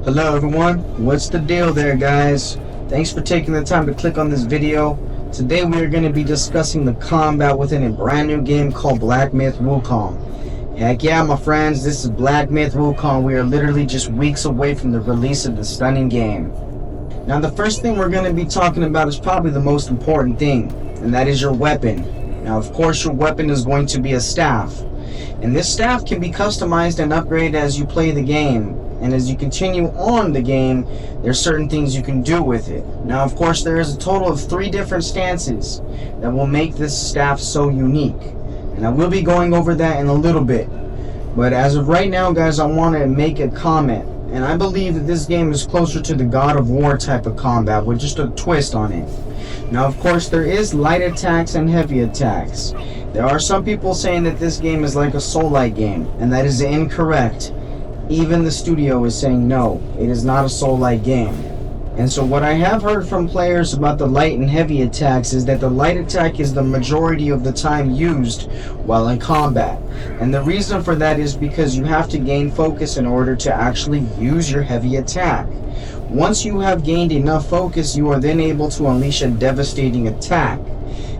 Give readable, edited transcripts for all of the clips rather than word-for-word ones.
Hello everyone, what's the deal there guys? Thanks for taking the time to click on this video. Today we are going to be discussing the combat within a brand new game called Black Myth Wukong. Heck yeah my friends, this is Black Myth Wukong. We are literally just weeks away from the release of the stunning game. Now the first thing we're going to be talking about is probably the most important thing, and that is your weapon. Now of course your weapon is going to be a staff, and this staff can be customized and upgraded as you play the game. And as you continue on the game, there's certain things you can do with it. Now of course there is a total of 3 different stances that will make this staff so unique, and I will be going over that in a little bit. But as of right now guys, I want to make a comment, and I believe that this game is closer to the God of War type of combat with just a twist on it. Now of course there is light attacks and heavy attacks. There are some people saying that this game is like a Soul-like game, and that is incorrect. Even the studio is saying no, it is not a Soul-like game. And so what I have heard from players about the light and heavy attacks is that the light attack is the majority of the time used while in combat. And the reason for that is because you have to gain focus in order to actually use your heavy attack. Once you have gained enough focus, you are then able to unleash a devastating attack.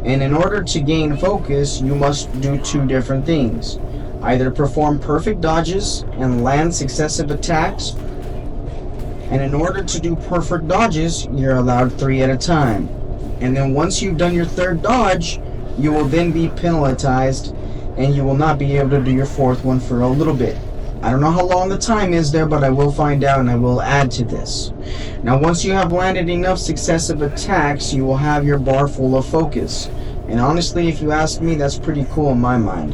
And in order to gain focus, you must do 2 different things. Either perform perfect dodges and land successive attacks, and in order to do perfect dodges, you're allowed 3 at a time. And then once you've done your 3rd dodge, you will then be penalized, and you will not be able to do your 4th one for a little bit. I don't know how long the time is there, but I will find out and I will add to this. Now once you have landed enough successive attacks, you will have your bar full of focus. And honestly, if you ask me, that's pretty cool in my mind.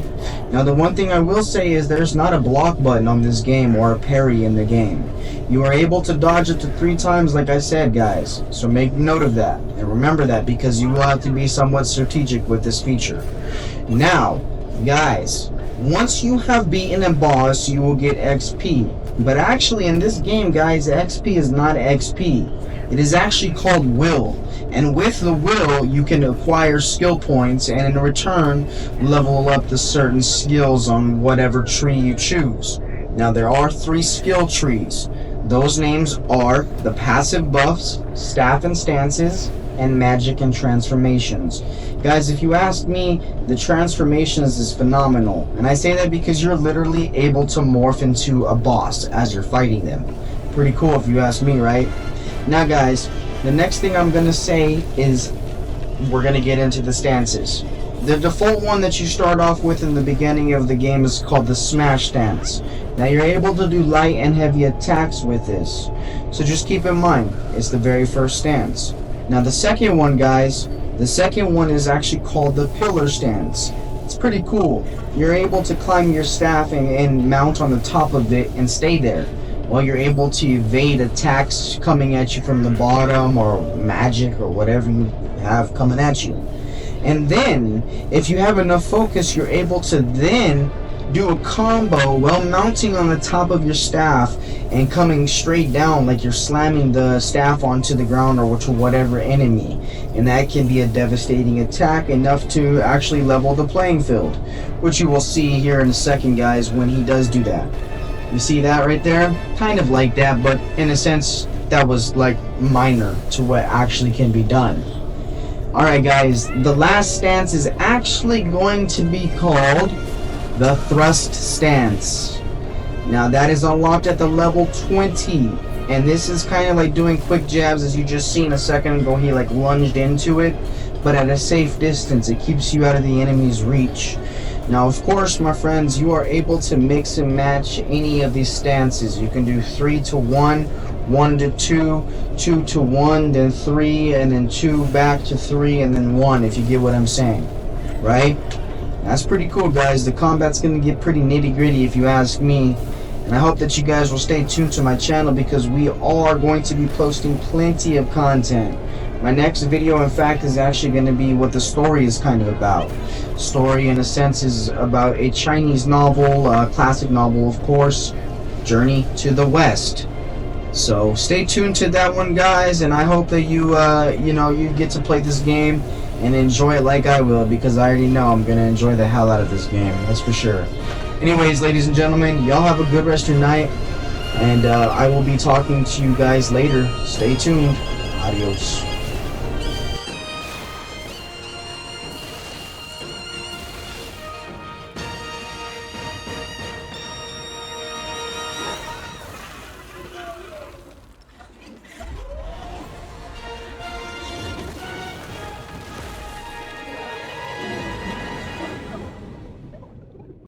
Now the one thing I will say is there's not a block button on this game or a parry in the game. You are able to dodge it to 3 times like I said guys. So make note of that and remember that, because you will have to be somewhat strategic with this feature. Now guys, once you have beaten a boss, you will get XP. But actually in this game guys, XP is not XP. It is actually called will. And with the will, you can acquire skill points, and in return, level up the certain skills on whatever tree you choose. Now there are 3 skill trees. Those names are the passive buffs, staff and stances, and magic and transformations. Guys, if you ask me, the transformations is phenomenal. And I say that because you're literally able to morph into a boss as you're fighting them. Pretty cool if you ask me, right? Now guys, the next thing I'm going to say is we're going to get into the stances. The default one that you start off with in the beginning of the game is called the smash stance. Now you're able to do light and heavy attacks with this. So just keep in mind, it's the very first stance. Now the second one guys, the second one is actually called the pillar stance. It's pretty cool. You're able to climb your staff and mount on the top of it and stay there, while you're able to evade attacks coming at you from the bottom or magic or whatever you have coming at you. And then if you have enough focus, you're able to then do a combo while mounting on the top of your staff and coming straight down like you're slamming the staff onto the ground or to whatever enemy. And that can be a devastating attack, enough to actually level the playing field, which you will see here in a second guys when he does do that. You see that right there? Kind of like that, but in a sense that was like minor to what actually can be done. Alright guys, the last stance is actually going to be called the thrust stance. Now that is unlocked at the level 20, and this is kind of like doing quick jabs, as you just seen a second ago. He like lunged into it, but at a safe distance. It keeps you out of the enemy's reach. Now of course my friends, you are able to mix and match any of these stances. You can do 3 to 1, 1 to 2, 2 to 1, then 3, and then 2 back to 3, and then 1, if you get what I'm saying, right? That's pretty cool guys. The combat's gonna get pretty nitty gritty if you ask me, and I hope that you guys will stay tuned to my channel, because we are going to be posting plenty of content. My next video in fact is actually going to be what the story is kind of about. Story in a sense is about a Chinese novel, a classic novel of course, Journey to the West. So stay tuned to that one guys, and I hope that you you get to play this game and enjoy it like I will, because I already know I'm going to enjoy the hell out of this game, that's for sure. Anyways, ladies and gentlemen, y'all have a good rest of your night. And I will be talking to you guys later. Stay tuned. Adios.